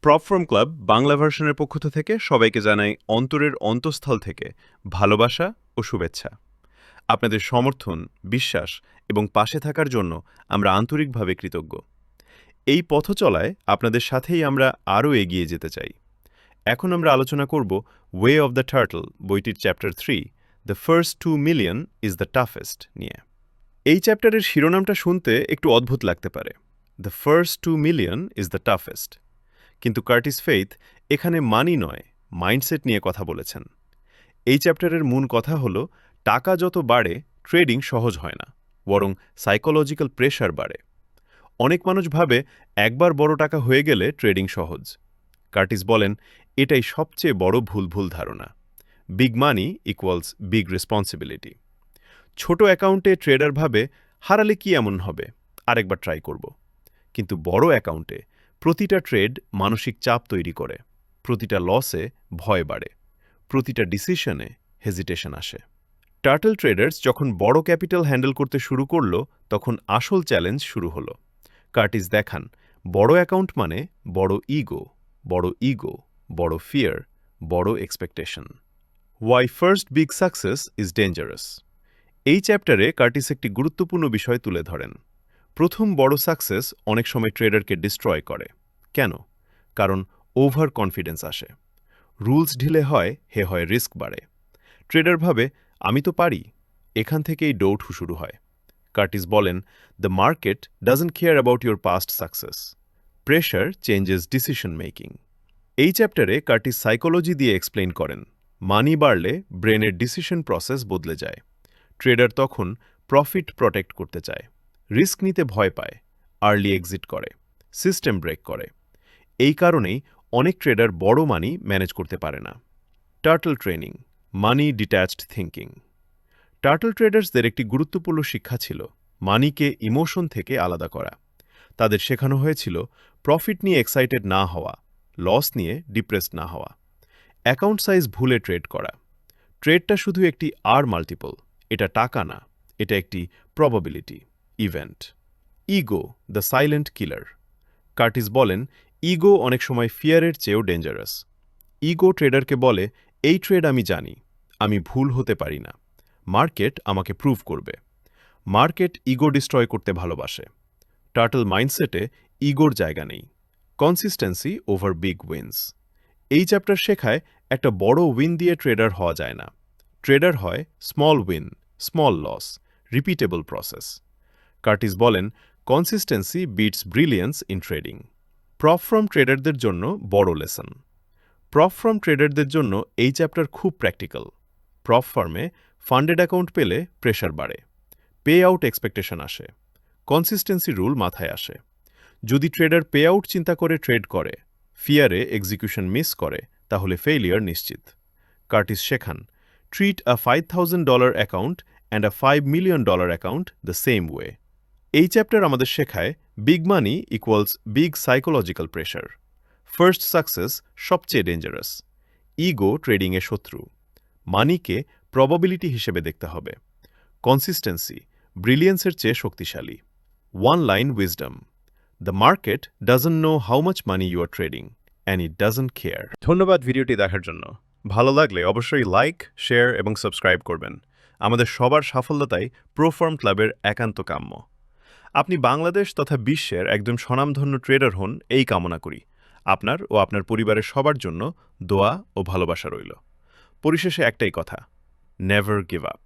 Prop from club Bangla ভার্সনের পক্ষ থেকে সবাইকে জানাই অন্তরের অন্তঃস্থল থেকে ভালোবাসা ও শুভেচ্ছা। আপনাদের সমর্থন, বিশ্বাস এবং পাশে থাকার জন্য আমরা আন্তরিকভাবে কৃতজ্ঞ। এই পথ চলায় আপনাদের সাথেই আমরা আরও এগিয়ে যেতে চাই। এখন আমরা আলোচনা করব ওয়ে অব দ্য টার্টল বইটির chapter 3 the first 2 million is the toughest নিয়ে। এই চ্যাপ্টারের শিরোনামটা শুনতে একটু অদ্ভুত লাগতে পারে, the first 2 million is the toughest. কিন্তু কার্টিস ফেইথ এখানে মানি নয়, মাইন্ডসেট নিয়ে কথা বলেছেন। এই চ্যাপ্টারের মূল কথা হল, টাকা যত বাড়ে ট্রেডিং সহজ হয় না, বরং সাইকোলজিক্যাল প্রেশার বাড়ে। অনেক মানুষ ভাবে একবার বড় টাকা হয়ে গেলে ট্রেডিং সহজ। কার্টিস বলেন, এটাই সবচেয়ে বড় ভুল ধারণা। বিগ মানি ইকুয়ালস বিগ রেসপন্সিবিলিটি। ছোট অ্যাকাউন্টে ট্রেডার ভাবে, হারালে কি এমন হবে, আরেকবার ট্রাই করব। কিন্তু বড় অ্যাকাউন্টে প্রতিটা ট্রেড মানসিক চাপ তৈরি করে, প্রতিটা লসে ভয় বাড়ে, প্রতিটা ডিসিশনে হেজিটেশন আসে। টার্টল ট্রেডার্স যখন বড় ক্যাপিটাল হ্যান্ডেল করতে শুরু করল, তখন আসল চ্যালেঞ্জ শুরু হলো। কার্টিস দেখান, বড় অ্যাকাউন্ট মানে বড় ইগো, বড় ফিয়ার, বড় expectation. Why first big success is dangerous. এই চ্যাপ্টারে কার্টিস একটি গুরুত্বপূর্ণ বিষয় তুলে ধরেন। প্রথম বড় সাকসেস অনেক সময় ট্রেডারকে ডিস্ট্রয় করে। কেন? কারণ ওভার কনফিডেন্স আসে। রুলস ঢিলে হয়, হয় রিস্ক বাড়ে। ট্রেডার ভাবে, আমি তো পারি, এখান থেকেই ডৌট শুরু হয়। কার্টিস বলেন, the market doesn't care about your past success, pressure changes decision making. এই চ্যাপ্টারে কার্টিস সাইকোলজি দিয়ে এক্সপ্লেইন করেন, মানি বাড়লে ব্রেনের ডিসিশন প্রসেস বদলে যায়। ট্রেডার তখন প্রফিট প্রটেক্ট করতে চায়, রিস্ক নিতে ভয় পায়, আর্লি এক্সিট করে, সিস্টেম ব্রেক করে। এই কারণেই অনেক ট্রেডার বড় মানি ম্যানেজ করতে পারে না। টার্টল ট্রেনিং, মানি ডিট্যাচড থিঙ্কিং। টার্টল ট্রেডার্সদের একটি গুরুত্বপূর্ণ শিক্ষা ছিল মানিকে ইমোশন থেকে আলাদা করা। তাদের শেখানো হয়েছিল প্রফিট নিয়ে এক্সাইটেড না হওয়া, লস নিয়ে ডিপ্রেসড না হওয়া, অ্যাকাউন্ট সাইজ ভুলে ট্রেড করা। ট্রেডটা শুধু একটি আর মাল্টিপল, এটা টাকা না, এটা একটি probability, event. Ego, the silent killer. Curtis বলেন, ইগো অনেক সময় ফিয়ারের চেয়েও ডেঞ্জারাস। ইগো ট্রেডারকে বলে, এই ট্রেড আমি জানি, আমি ভুল হতে পারি না, মার্কেট আমাকে প্রুভ করবে। মার্কেট ইগো ডিস্ট্রয় করতে ভালোবাসে। টার্টল মাইন্ডসেটে ইগোর জায়গা নেই। Consistency over big wins. এই চ্যাপ্টার শেখায়, একটা বড় উইন দিয়ে ট্রেডার হওয়া যায় না। ট্রেডার হয় small win, small loss, repeatable process. Curtis বলেন, consistency beats brilliance in trading. Prop firm ট্রেডারদের জন্য বড় লেসন। প্রপ ফ্রম ট্রেডারদের জন্য এই চ্যাপ্টার খুব প্র্যাকটিক্যাল। প্রপ ফার্মে ফান্ডেড অ্যাকাউন্ট পেলে প্রেশার বাড়ে, পে আউট এক্সপেকটেশন আসে, কনসিস্টেন্সি রুল মাথায় আসে। যদি ট্রেডার পে আউট চিন্তা করে ট্রেড করে, ফিয়ারে এক্সিকিউশন মিস করে, তাহলে ফেইলিয়ার নিশ্চিত। কার্টিস শেখান, treat a $5,000 account and a $5 million account the same way. এই চ্যাপ্টার আমাদের শেখায়, বিগ মানি equals big psychological pressure. First success সবচেয়ে ডেঞ্জারাস। ইগো ট্রেডিংয়ে শত্রু। মানিকে প্রবাবিলিটি হিসেবে দেখতে হবে। কনসিস্টেন্সি ব্রিলিয়েন্সের চেয়ে শক্তিশালী। One line wisdom, the market doesn't know how much money you are trading and it doesn't care. ধন্যবাদ ভিডিওটি দেখার জন্য। ভালো লাগলে অবশ্যই লাইক, শেয়ার এবং সাবস্ক্রাইব করবেন। আমাদের সবার সাফল্যতাই প্রোফার্ম ক্লাবের একান্ত কাম্য। আপনি বাংলাদেশ তথা বিশ্বের একজন স্বনামধন্য ট্রেডার হন, এই কামনা করি। আপনার ও আপনার পরিবারের সবার জন্য দোয়া ও ভালোবাসা রইল। পরিশেষে একটাই কথা, নেভার গিভ আপ।